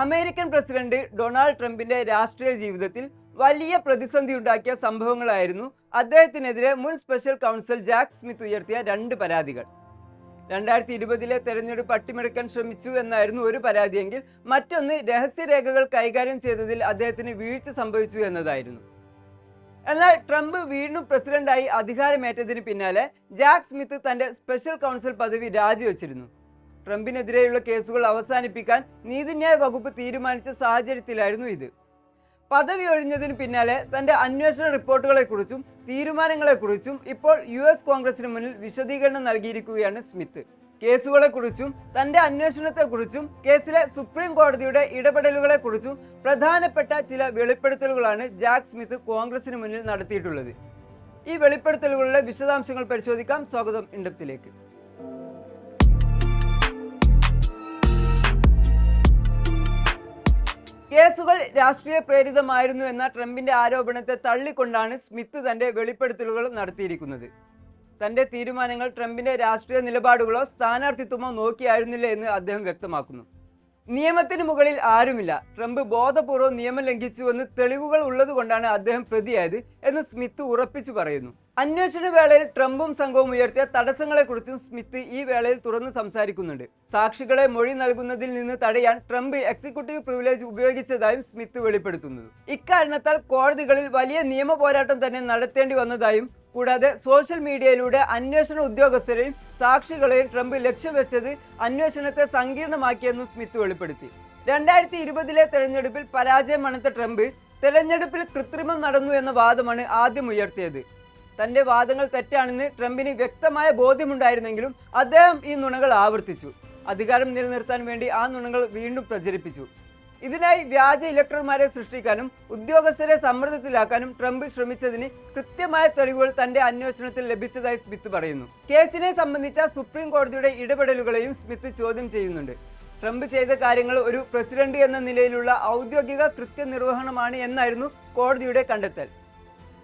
American president Donald ട്രംപിന്റെ രാഷ്ട്രീയ ജീവിതത്തിൽ വലിയ പ്രതിസന്ധി ഉണ്ടാക്കിയ സംഭവങ്ങളായിരുന്നു അദ്ദേഹത്തിനെതിരെ മുൻ സ്പെഷ്യൽ കൗൺസിൽ ജാക്ക് സ്മിത്ത് ഉയർത്തിയ രണ്ട് പരാതികൾ. 2020 തെരഞ്ഞെടുപ്പ് അട്ടിമറിക്കാൻ ശ്രമിച്ചു എന്നായിരുന്നു ഒരു പരാതിയെങ്കിൽ മറ്റൊന്ന് രഹസ്യരേഖകൾ കൈകാര്യം ചെയ്തതിൽ അദ്ദേഹത്തിന് വീഴ്ച സംഭവിച്ചു എന്നതായിരുന്നു. എന്നാൽ ട്രംപ് വീണ്ടും പ്രസിഡന്റായി അധികാരമേറ്റതിന് പിന്നാലെ ജാക്ക് സ്മിത്ത് തന്റെ സ്പെഷ്യൽ കൗൺസിൽ പദവി രാജിവെച്ചിരുന്നു. ട്രംപിനെതിരെയുള്ള കേസുകൾ അവസാനിപ്പിക്കാൻ നീതിന്യായ വകുപ്പ് തീരുമാനിച്ച സാഹചര്യത്തിലായിരുന്നു ഇത്. പദവി ഒഴിഞ്ഞതിന് പിന്നാലെ തന്റെ അന്വേഷണ റിപ്പോർട്ടുകളെക്കുറിച്ചും തീരുമാനങ്ങളെക്കുറിച്ചും ഇപ്പോൾ US കോൺഗ്രസിന് മുന്നിൽ വിശദീകരണം നൽകിയിരിക്കുകയാണ് സ്മിത്ത്. കേസുകളെക്കുറിച്ചും തന്റെ അന്വേഷണത്തെക്കുറിച്ചും കേസിലെ സുപ്രീം കോടതിയുടെ ഇടപെടലുകളെക്കുറിച്ചും പ്രധാനപ്പെട്ട ചില വെളിപ്പെടുത്തലുകളാണ് ജാക്ക് സ്മിത്ത് കോൺഗ്രസിന് മുന്നിൽ നടത്തിയിട്ടുള്ളത്. ഈ വെളിപ്പെടുത്തലുകളുടെ വിശദാംശങ്ങൾ പരിശോധിക്കാം. സ്വാഗതം ഇൻഡെപ്തിലേക്ക്. കേസുകൾ രാഷ്ട്രീയ പ്രേരിതമായിരുന്നു എന്ന ട്രംപിന്റെ ആരോപണത്തെ തള്ളിക്കൊണ്ടാണ് സ്മിത്ത് തന്റെ വെളിപ്പെടുത്തലുകൾ നടത്തിയിരിക്കുന്നത്. തന്റെ തീരുമാനങ്ങൾ ട്രംപിന്റെ രാഷ്ട്രീയ നിലപാടുകളോ സ്ഥാനാർത്ഥിത്വമോ നോക്കിയായിരുന്നില്ല എന്ന് അദ്ദേഹം വ്യക്തമാക്കുന്നു. നിയമത്തിന് മുകളിൽ ആരുമില്ല, ട്രംപ് ബോധപൂർവ്വം നിയമം ലംഘിച്ചുവെന്ന് തെളിവുകൾ ഉള്ളതുകൊണ്ടാണ് അദ്ദേഹം പ്രതിയായത് എന്ന് സ്മിത്ത് ഉറപ്പിച്ചു പറയുന്നു. അന്വേഷണ വേളയിൽ ട്രംപും സംഘവും ഉയർത്തിയ തടസ്സങ്ങളെക്കുറിച്ചും സ്മിത്ത് ഈ വേളയിൽ തുറന്ന് സംസാരിക്കുന്നുണ്ട്. സാക്ഷികളെ മൊഴി നൽകുന്നതിൽ നിന്ന് തടയാൻ ട്രംപ് എക്സിക്യൂട്ടീവ് പ്രിവിലേജ് ഉപയോഗിച്ചതായും സ്മിത്ത് വെളിപ്പെടുത്തുന്നു. ഇക്കാരണത്താൽ കോടതികളിൽ വലിയ നിയമ പോരാട്ടം തന്നെ നടത്തേണ്ടി വന്നതായും കൂടാതെ സോഷ്യൽ മീഡിയയിലൂടെ അന്വേഷണ ഉദ്യോഗസ്ഥരെയും സാക്ഷികളെയും ട്രംപ് ലക്ഷ്യം വെച്ചത് അന്വേഷണത്തെ സങ്കീർണമാക്കിയെന്നും സ്മിത്ത് വെളിപ്പെടുത്തി. 2020 തെരഞ്ഞെടുപ്പിൽ പരാജയം മണത്ത ട്രംപ് തെരഞ്ഞെടുപ്പിൽ കൃത്രിമം നടന്നു എന്ന വാദമാണ് ആദ്യം ഉയർത്തിയത്. തന്റെ വാദങ്ങൾ തെറ്റാണെന്ന് ട്രംപിന് വ്യക്തമായ ബോധ്യമുണ്ടായിരുന്നെങ്കിലും അദ്ദേഹം ഈ നുണകൾ ആവർത്തിച്ചു. അധികാരം നിലനിർത്താൻ വേണ്ടി ആ നുണകൾ വീണ്ടും പ്രചരിപ്പിച്ചു. ഇതിനായി വ്യാജ ഇലക്ടർമാരെ സൃഷ്ടിക്കാനും ഉദ്യോഗസ്ഥരെ സമ്മർദ്ദത്തിലാക്കാനും ട്രംപ് ശ്രമിച്ചതിന് കൃത്യമായ തെളിവുകൾ തന്റെ അന്വേഷണത്തിൽ ലഭിച്ചതായി സ്മിത്ത് പറയുന്നു. കേസിനെ സംബന്ധിച്ച സുപ്രീം കോടതിയുടെ ഇടപെടലുകളെയും സ്മിത്ത് ചോദ്യം ചെയ്യുന്നുണ്ട്. ട്രംപ് ചെയ്ത കാര്യങ്ങൾ ഒരു പ്രസിഡന്റ് എന്ന നിലയിലുള്ള ഔദ്യോഗിക കൃത്യനിർവഹണമാണ് എന്നായിരുന്നു കോടതിയുടെ കണ്ടെത്തൽ.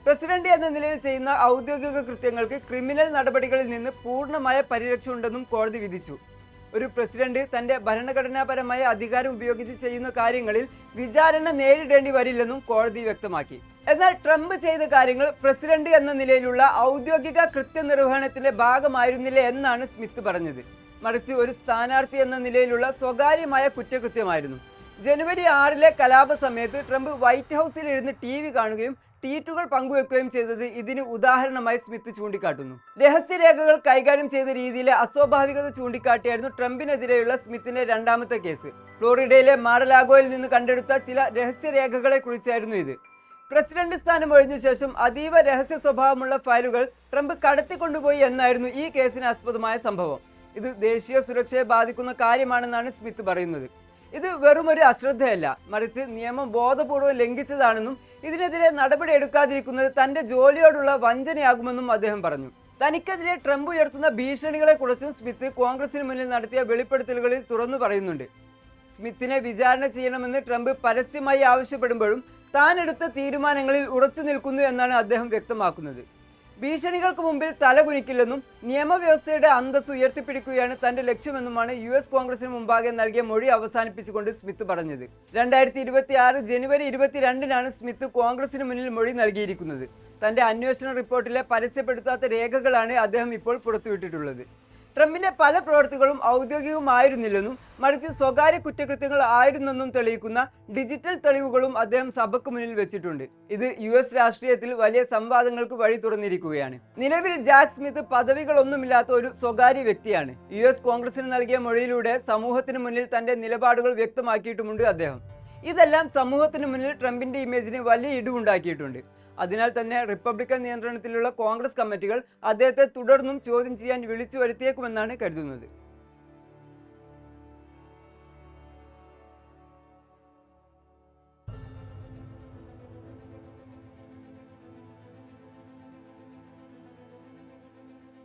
പ്രസിഡന്റ് എന്ന നിലയിൽ ചെയ്യുന്ന ഔദ്യോഗിക കൃത്യങ്ങൾക്ക് ക്രിമിനൽ നടപടികളിൽ നിന്ന് പൂർണ്ണമായ പരിരക്ഷ ഉണ്ടെന്നും കോടതി വിധിച്ചു. ഒരു പ്രസിഡന്റ് തന്റെ ഭരണഘടനാപരമായ അധികാരം ഉപയോഗിച്ച് ചെയ്യുന്ന കാര്യങ്ങളിൽ വിചാരണ നേരിടേണ്ടി വരില്ലെന്നും കോടതി വ്യക്തമാക്കി. എന്നാൽ ട്രംപ് ചെയ്ത കാര്യങ്ങൾ പ്രസിഡന്റ് എന്ന നിലയിലുള്ള ഔദ്യോഗിക കൃത്യനിർവഹണത്തിന്റെ ഭാഗമായിരുന്നില്ല എന്നാണ് സ്മിത്ത് പറഞ്ഞത്. മറിച്ച് ഒരു സ്ഥാനാർത്ഥി എന്ന നിലയിലുള്ള സ്വകാര്യമായ കുറ്റകൃത്യമായിരുന്നു. ജനുവരി 6 കലാപ സമയത്ത് ട്രംപ് വൈറ്റ് ഹൗസിൽ ഇരുന്ന് TV കാണുകയും ട്വീറ്റുകൾ പങ്കുവെക്കുകയും ചെയ്തത് ഇതിന് ഉദാഹരണമായി സ്മിത്ത് ചൂണ്ടിക്കാട്ടുന്നു. രഹസ്യരേഖകൾ കൈകാര്യം ചെയ്ത രീതിയിലെ അസ്വാഭാവികത ചൂണ്ടിക്കാട്ടിയായിരുന്നു ട്രംപിനെതിരെയുള്ള സ്മിത്തിന്റെ രണ്ടാമത്തെ കേസ്. ഫ്ലോറിഡയിലെ മാർ-a-ലാഗോയിൽ നിന്ന് കണ്ടെടുത്ത ചില രഹസ്യരേഖകളെ കുറിച്ചായിരുന്നു ഇത്. പ്രസിഡന്റ് സ്ഥാനം ഒഴിഞ്ഞ ശേഷം അതീവ രഹസ്യ സ്വഭാവമുള്ള ഫയലുകൾ ട്രംപ് കടത്തിക്കൊണ്ടുപോയി എന്നായിരുന്നു ഈ കേസിന് ആസ്പദമായ സംഭവം. ഇത് ദേശീയ സുരക്ഷയെ ബാധിക്കുന്ന കാര്യമാണെന്നാണ് സ്മിത്ത് പറയുന്നത്. ഇത് വെറുമൊരു അശ്രദ്ധയല്ല, മറിച്ച് നിയമം ബോധപൂർവ്വം ലംഘിച്ചതാണെന്നും ഇതിനെതിരെ നടപടി എടുക്കാതിരിക്കുന്നത് തന്റെ ജോലിയോടുള്ള വഞ്ചനയാകുമെന്നും അദ്ദേഹം പറഞ്ഞു. തനിക്കെതിരെ ട്രംപ് ഉയർത്തുന്ന ഭീഷണികളെക്കുറിച്ചും സ്മിത്ത് കോൺഗ്രസിന് മുന്നിൽ നടത്തിയ വെളിപ്പെടുത്തലുകളിൽ തുറന്നു പറയുന്നുണ്ട്. സ്മിത്തിനെ വിചാരണ ചെയ്യണമെന്ന് ട്രംപ് പരസ്യമായി ആവശ്യപ്പെടുമ്പോഴും താൻ എടുത്ത തീരുമാനങ്ങളിൽ ഉറച്ചു നിൽക്കുന്നു എന്നാണ് അദ്ദേഹം വ്യക്തമാക്കുന്നത്. ഭീഷണികൾക്ക് മുമ്പിൽ തലകുനിക്കില്ലെന്നും നിയമവ്യവസ്ഥയുടെ അന്തസ്സ് ഉയർത്തിപ്പിടിക്കുകയാണ് തന്റെ ലക്ഷ്യമെന്നുമാണ് US കോൺഗ്രസിന് മുമ്പാകെ നൽകിയ മൊഴി അവസാനിപ്പിച്ചുകൊണ്ട് സ്മിത്ത് പറഞ്ഞത്. 2026 ജനുവരി 22 സ്മിത്ത് കോൺഗ്രസിന് മുന്നിൽ മൊഴി നൽകിയിരിക്കുന്നത്. തന്റെ അന്വേഷണ റിപ്പോർട്ടിലെ പരസ്യപ്പെടുത്താത്ത രേഖകളാണ് അദ്ദേഹം ഇപ്പോൾ പുറത്തുവിട്ടിട്ടുള്ളത്. ട്രംപിന്റെ പല പ്രവൃത്തികളും ഔദ്യോഗികമായിരുന്നില്ലെന്നും മറിച്ച് സ്വകാര്യ കുറ്റകൃത്യങ്ങൾ ആയിരുന്നെന്നും തെളിയിക്കുന്ന ഡിജിറ്റൽ തെളിവുകളും അദ്ദേഹം സഭയ്ക്ക് മുന്നിൽ വെച്ചിട്ടുണ്ട്. ഇത് US രാഷ്ട്രീയത്തിൽ വലിയ സംവാദങ്ങൾക്ക് വഴി തുറന്നിരിക്കുകയാണ്. നിലവിൽ ജാക്ക് സ്മിത്ത് പദവികളൊന്നുമില്ലാത്ത ഒരു സ്വകാര്യ വ്യക്തിയാണ്. US കോൺഗ്രസിന് നൽകിയ മൊഴിയിലൂടെ സമൂഹത്തിന് മുന്നിൽ തന്റെ നിലപാടുകൾ വ്യക്തമാക്കിയിട്ടുമുണ്ട് അദ്ദേഹം. ഇതെല്ലാം സമൂഹത്തിന് മുന്നിൽ ട്രംപിന്റെ ഇമേജിന് വലിയ ഇടിവുണ്ടാക്കിയിട്ടുണ്ട്. അതിനാൽ തന്നെ റിപ്പബ്ലിക്കൻ നിയന്ത്രണത്തിലുള്ള കോൺഗ്രസ് കമ്മിറ്റികൾ അദ്ദേഹത്തെ തുടർന്നും ചോദ്യം ചെയ്യാൻ വിളിച്ചു വരുത്തിയേക്കുമെന്നാണ് കരുതുന്നത്.